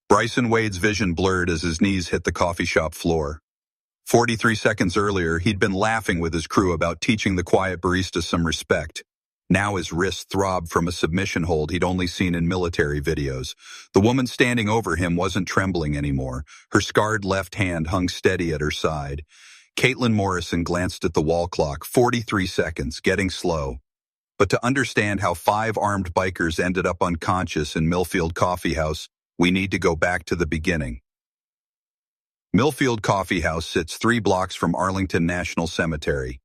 Bryson Wade's vision blurred as his knees hit the coffee shop floor. 43 seconds earlier, he'd been laughing with his crew about teaching the quiet barista some respect. Now his wrists throbbed from a submission hold he'd only seen in military videos. The woman standing over him wasn't trembling anymore. Her scarred left hand hung steady at her side. Caitlin Morrison glanced at the wall clock. 43 seconds, getting slow. But to understand how 5 armed bikers ended up unconscious in Millfield Coffee House, we need to go back to the beginning. Millfield Coffee House sits 3 blocks from Arlington National Cemetery.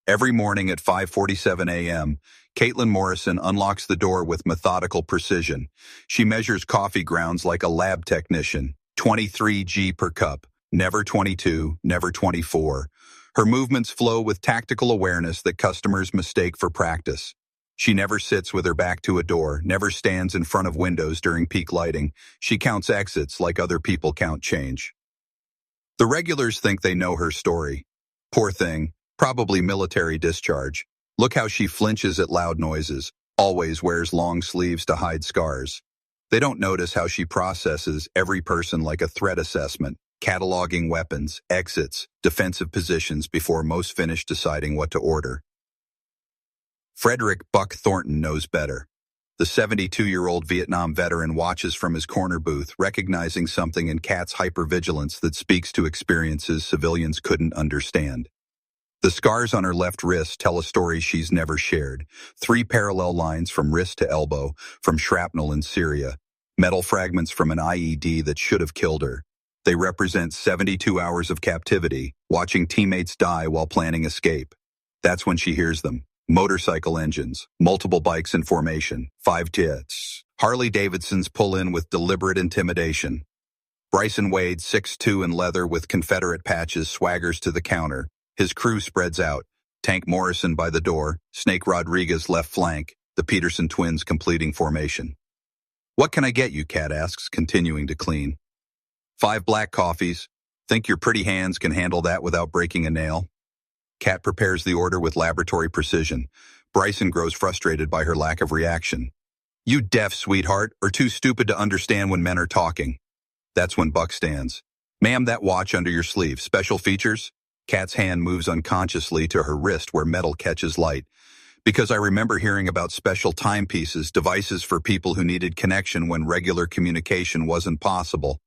Every morning at 5:47 a.m., Caitlin Morrison unlocks the door with methodical precision. She measures coffee grounds like a lab technician, 23 G per cup, never 22, never 24. Her movements flow with tactical awareness that customers mistake for practice. She never sits with her back to a door, never stands in front of windows during peak lighting. She counts exits like other people count change. The regulars think they know her story. Poor thing, probably military discharge. Look how she flinches at loud noises, always wears long sleeves to hide scars. They don't notice how she processes every person like a threat assessment, cataloging weapons, exits, defensive positions before most finish deciding what to order. Frederick Buck Thornton knows better. The 72-year-old Vietnam veteran watches from his corner booth, recognizing something in Kat's hypervigilance that speaks to experiences civilians couldn't understand. The scars on her left wrist tell a story she's never shared. 3 parallel lines from wrist to elbow, from shrapnel in Syria. Metal fragments from an IED that should have killed her. They represent 72 hours of captivity, watching teammates die while planning escape. That's when she hears them. Motorcycle engines, multiple bikes in formation, 5 jets. Harley Davidsons pull in with deliberate intimidation. Bryson Wade, 6'2" in leather with Confederate patches, swaggers to the counter. His crew spreads out. Tank Morrison by the door, Snake Rodriguez left flank, the Peterson twins completing formation. "What can I get you?" Kat asks, continuing to clean. 5 black coffees. Think your pretty hands can handle that without breaking a nail? Kat prepares the order with laboratory precision. Bryson grows frustrated by her lack of reaction. "You deaf, sweetheart, or too stupid to understand when men are talking?" That's when Buck stands. "Ma'am, that watch under your sleeve, special features?" Kat's hand moves unconsciously to her wrist where metal catches light. "Because I remember hearing about special timepieces, devices for people who needed connection when regular communication wasn't possible."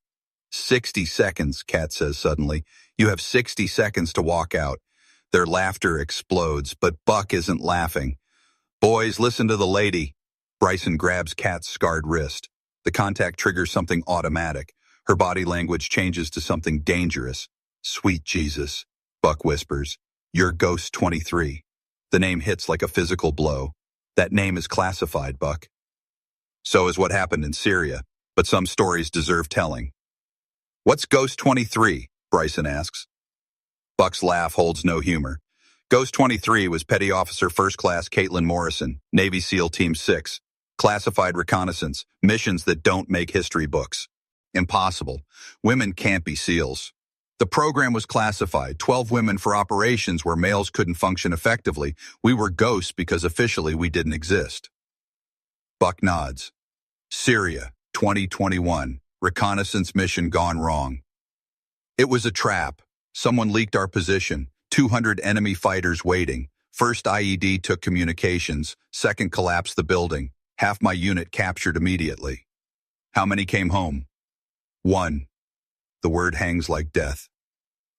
60 seconds, Kat says suddenly. "You have 60 seconds to walk out." Their laughter explodes, but Buck isn't laughing. "Boys, listen to the lady." Bryson grabs Kat's scarred wrist. The contact triggers something automatic. Her body language changes to something dangerous. "Sweet Jesus," Buck whispers. "You're Ghost 23. The name hits like a physical blow. "That name is classified, Buck." "So is what happened in Syria, but some stories deserve telling." "What's Ghost 23? Bryson asks. Buck's laugh holds no humor. Ghost 23 was Petty Officer First Class Caitlin Morrison, Navy SEAL Team 6. Classified reconnaissance, missions that don't make history books. Impossible. Women can't be SEALs. The program was classified, 12 women for operations where males couldn't function effectively. We were ghosts because officially we didn't exist. Buck nods. Syria, 2021. Reconnaissance mission gone wrong. It was a trap. Someone leaked our position. 200 enemy fighters waiting. First IED took communications. Second collapsed the building. Half my unit captured immediately. How many came home? 1. The word hangs like death.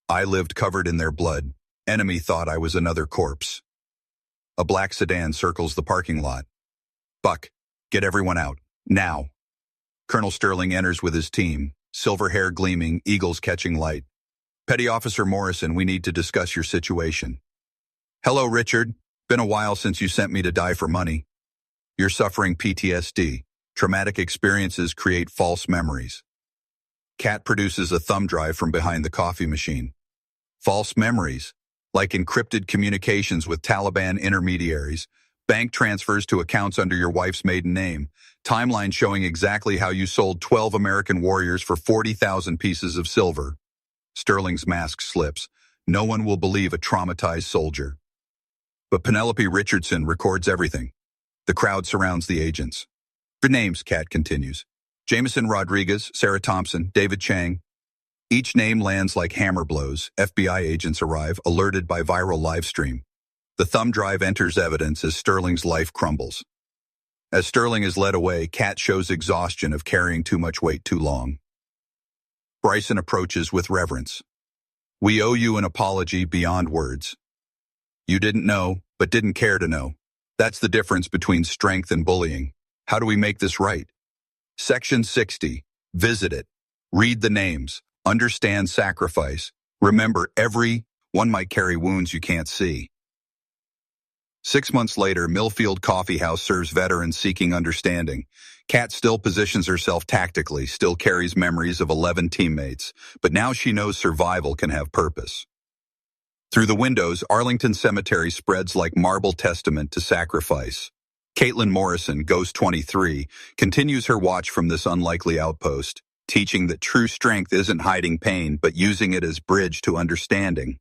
I lived covered in their blood. Enemy thought I was another corpse. A black sedan circles the parking lot. Buck, get everyone out. Now. Colonel Sterling enters with his team. Silver hair gleaming, eagles catching light. Petty Officer Morrison, we need to discuss your situation. Hello, Richard. Been a while since you sent me to die for money. You're suffering PTSD. Traumatic experiences create false memories. Kat produces a thumb drive from behind the coffee machine. False memories, like encrypted communications with Taliban intermediaries, bank transfers to accounts under your wife's maiden name, timeline showing exactly how you sold 12 American warriors for 40,000 pieces of silver. Sterling's mask slips. No one will believe a traumatized soldier. But Penelope Richardson records everything. The crowd surrounds the agents. The names, Kat continues. Jameson Rodriguez, Sarah Thompson, David Chang. Each name lands like hammer blows. FBI agents arrive, alerted by viral livestream. The thumb drive enters evidence as Sterling's life crumbles. As Sterling is led away, Kat shows exhaustion of carrying too much weight too long. Bryson approaches with reverence. We owe you an apology beyond words. You didn't know, but didn't care to know. That's the difference between strength and bullying. How do we make this right? Section 60. Visit it. Read the names. Understand sacrifice. Remember, every one might carry wounds you can't see. 6 months later, Millfield Coffee House serves veterans seeking understanding. Kat still positions herself tactically, still carries memories of 11 teammates, but now she knows survival can have purpose. Through the windows, Arlington Cemetery spreads like marble testament to sacrifice. Caitlin Morrison, Ghost 23, continues her watch from this unlikely outpost, teaching that true strength isn't hiding pain, but using it as bridge to understanding.